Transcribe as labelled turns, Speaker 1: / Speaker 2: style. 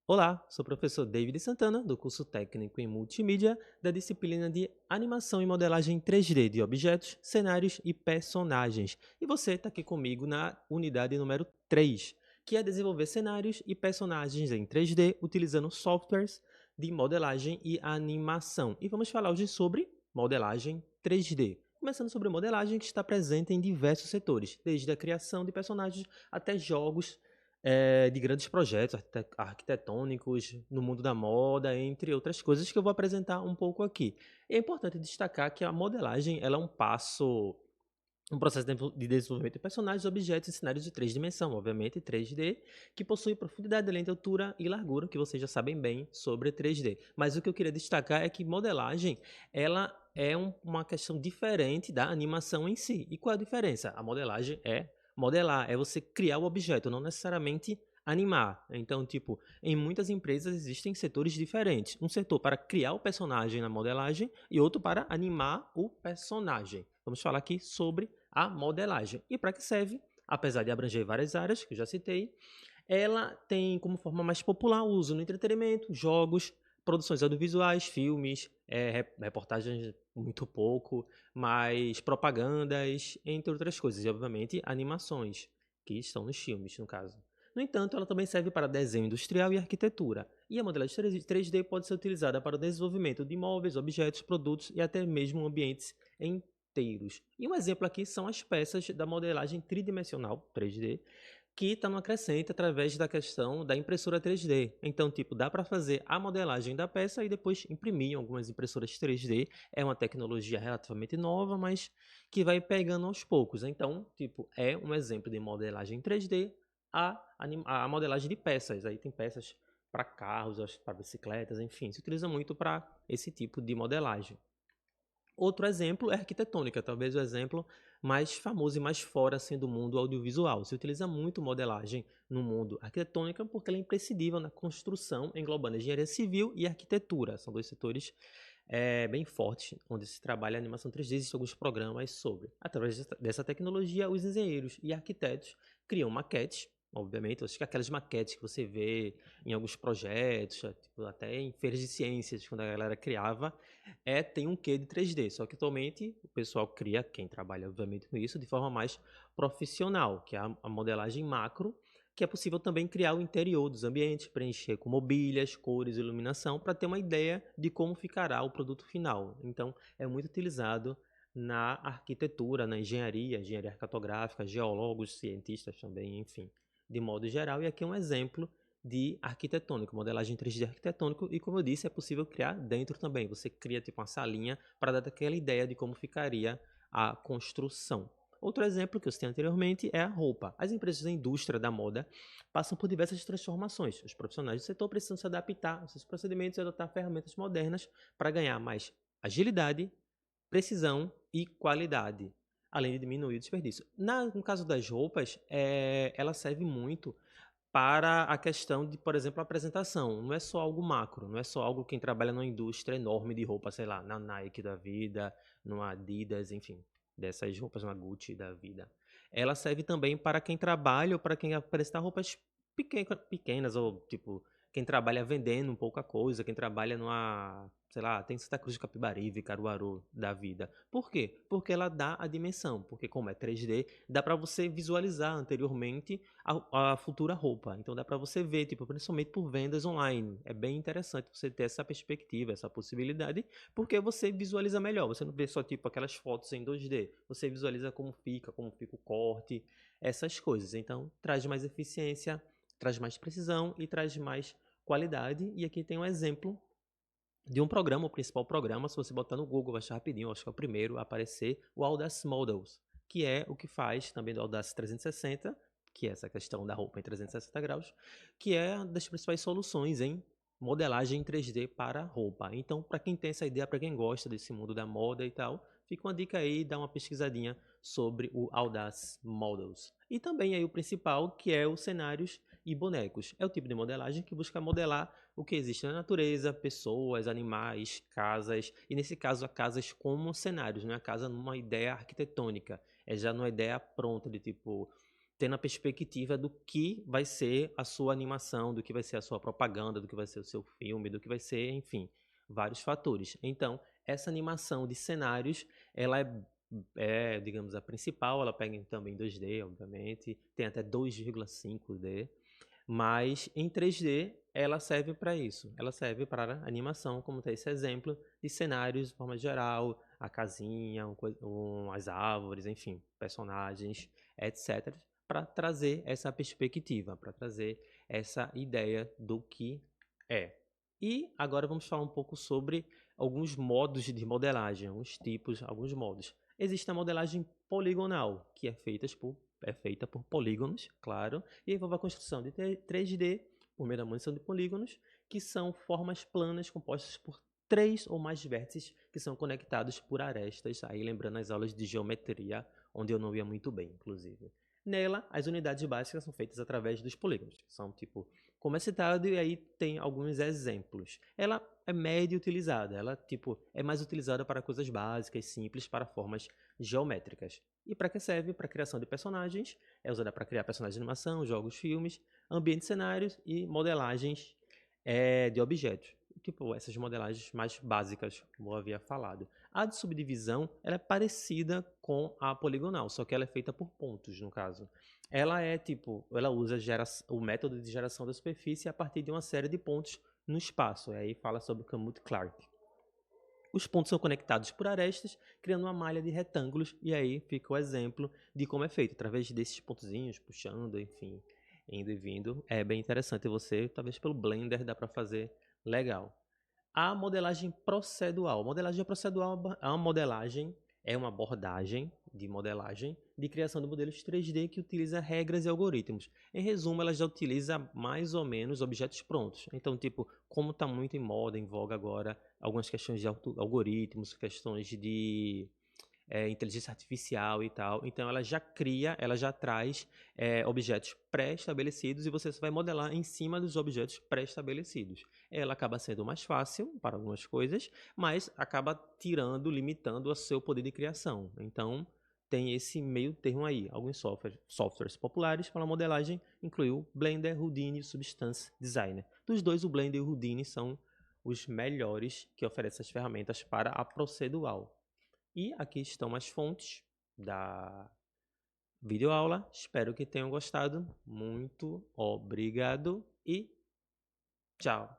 Speaker 1: Olá, sou o professor David Santana, do curso técnico em multimídia, da disciplina de animação e modelagem 3D de objetos, cenários e personagens. E você está aqui comigo na unidade número 3, que é desenvolver cenários e personagens em 3D utilizando softwares de modelagem e animação. E vamos falar hoje sobre modelagem 3D. Começando sobre modelagem, que está presente em diversos setores, desde a criação de personagens até jogos de grandes projetos arquitetônicos no mundo da moda, entre outras coisas que eu vou apresentar um pouco aqui. É importante destacar que a modelagem ela é um processo de desenvolvimento de personagens, objetos e cenários de 3 dimensões, obviamente 3D, que possui profundidade, além de altura e largura, que vocês já sabem bem sobre 3D. Mas o que eu queria destacar é que modelagem ela é uma questão diferente da animação em si. E qual é a diferença? A modelagem é modelar, é você criar o objeto, não necessariamente animar. Então, tipo, em muitas empresas existem setores diferentes. Um setor para criar o personagem na modelagem e outro para animar o personagem. Vamos falar aqui sobre a modelagem. E para que serve? Apesar de abranger várias áreas, que eu já citei, ela tem como forma mais popular o uso no entretenimento, jogos, produções audiovisuais, filmes, reportagens muito pouco, mas propagandas, entre outras coisas. E, obviamente, animações, que estão nos filmes, no caso. No entanto, ela também serve para desenho industrial e arquitetura. E a modelagem 3D pode ser utilizada para o desenvolvimento de móveis, objetos, produtos e até mesmo ambientes inteiros. E um exemplo aqui são as peças da modelagem tridimensional 3D, que está numa crescente através da questão da impressora 3D. Então, tipo, dá para fazer a modelagem da peça e depois imprimir em algumas impressoras 3D. É uma tecnologia relativamente nova, mas que vai pegando aos poucos. Então, tipo, é um exemplo de modelagem 3D a modelagem de peças. Aí tem peças para carros, para bicicletas, enfim, se utiliza muito para esse tipo de modelagem. Outro exemplo é arquitetônica, talvez o exemplo mais famoso e mais fora assim, do mundo audiovisual. Se utiliza muito modelagem no mundo arquitetônica porque ela é imprescindível na construção, englobando engenharia civil e arquitetura. São dois setores bem fortes, onde se trabalha a animação 3D. Existem alguns programas sobre. Através dessa tecnologia, os engenheiros e arquitetos criam maquetes, obviamente, acho que aquelas maquetes que você vê em alguns projetos, tipo, até em feiras de ciências, quando a galera criava, tem um quê de 3D, só que atualmente o pessoal cria, quem trabalha obviamente com isso, de forma mais profissional, que é a modelagem macro, que é possível também criar o interior dos ambientes, preencher com mobílias, cores, iluminação, para ter uma ideia de como ficará o produto final. Então, é muito utilizado na arquitetura, na engenharia, engenharia cartográfica, geólogos, cientistas também, enfim, de modo geral. E aqui é um exemplo de arquitetônico, modelagem 3D arquitetônico, e como eu disse, é possível criar dentro também. Você cria tipo uma salinha para dar aquela ideia de como ficaria a construção. Outro exemplo que eu citei anteriormente é a roupa. As empresas da indústria da moda passam por diversas transformações. Os profissionais do setor precisam se adaptar aos seus procedimentos e adotar ferramentas modernas para ganhar mais agilidade, precisão e qualidade, além de diminuir o desperdício. No caso das roupas, ela serve muito para a questão de, por exemplo, a apresentação. Não é só algo macro, não é só algo quem trabalha numa indústria enorme de roupa, sei lá, na Nike da vida, no Adidas, enfim, dessas roupas na Gucci da vida. Ela serve também para quem trabalha ou para quem apresenta roupas pequenas ou, tipo, quem trabalha vendendo pouca coisa, quem trabalha numa, sei lá, tem Santa Cruz de Capibaribe, Caruaru da vida. Por quê? Porque ela dá a dimensão, porque como é 3D, dá para você visualizar anteriormente a futura roupa. Então dá para você ver, tipo, principalmente por vendas online. É bem interessante você ter essa perspectiva, essa possibilidade, porque você visualiza melhor. Você não vê só tipo aquelas fotos em 2D. Você visualiza como fica o corte, essas coisas. Então traz mais eficiência, traz mais precisão e traz mais qualidade. E aqui tem um exemplo de um programa, o principal programa, se você botar no Google, vai achar rapidinho, acho que é o primeiro a aparecer, o Audacity Models, que é o que faz também do Audacity 360, que é essa questão da roupa em 360 graus, que é uma das principais soluções em modelagem em 3D para roupa. Então, para quem tem essa ideia, para quem gosta desse mundo da moda e tal, fica uma dica aí, dá uma pesquisadinha sobre o Audacity Models. E também aí o principal, que é os cenários e bonecos. É o tipo de modelagem que busca modelar o que existe na natureza, pessoas, animais, casas, e nesse caso, a casas como cenários, não é a casa numa ideia arquitetônica, é já numa ideia pronta de tipo tendo a perspectiva do que vai ser a sua animação, do que vai ser a sua propaganda, do que vai ser o seu filme, do que vai ser, enfim, vários fatores. Então, essa animação de cenários, ela digamos, a principal, ela pega também 2D, obviamente, tem até 2,5D, mas em 3D ela serve para isso. Ela serve para animação, como tem esse exemplo de cenários de forma geral, a casinha, as árvores, enfim, personagens, etc. Para trazer essa perspectiva, para trazer essa ideia do que é. E agora vamos falar um pouco sobre alguns modos de modelagem, alguns tipos, alguns modos. Existe a modelagem poligonal, que é feita por polígonos, claro, e envolve a construção de 3D por meio da munição de polígonos, que são formas planas compostas por 3 ou mais vértices que são conectados por arestas, aí lembrando as aulas de geometria, onde eu não ia muito bem, inclusive. Nela, as unidades básicas são feitas através dos polígonos, que são tipo, como é citado, e aí tem alguns exemplos. Ela é média utilizada, ela tipo, é mais utilizada para coisas básicas, simples, para formas geométricas. E para que serve? Para a criação de personagens, é usada para criar personagens de animação, jogos, filmes, ambientes, cenários e modelagens de objetos. Tipo, essas modelagens mais básicas, como eu havia falado. A de subdivisão ela é parecida com a poligonal, só que ela é feita por pontos, no caso. Ela é tipo, ela usa o método de geração da superfície a partir de uma série de pontos no espaço. E aí fala sobre Canute-Clark. Os pontos são conectados por arestas, criando uma malha de retângulos, e aí fica o exemplo de como é feito, através desses pontozinhos, puxando, enfim, indo e vindo. É bem interessante você, talvez pelo Blender dá para fazer legal. A modelagem procedural. Modelagem procedural é uma abordagem de modelagem de criação de modelos 3D que utiliza regras e algoritmos. Em resumo, ela já utiliza mais ou menos objetos prontos. Então, tipo, como está muito em moda, em voga agora, algumas questões de algoritmos, questões de inteligência artificial e tal. Então ela já traz objetos pré-estabelecidos e você vai modelar em cima dos objetos pré-estabelecidos. Ela acaba sendo mais fácil para algumas coisas, mas acaba limitando o seu poder de criação. Então tem esse meio termo aí. Alguns softwares populares para modelagem incluem o Blender, Houdini e Substance Designer. Dos dois, o Blender e o Houdini são os melhores que oferecem as ferramentas para a procedural. E aqui estão as fontes da videoaula. Espero que tenham gostado. Muito obrigado e tchau!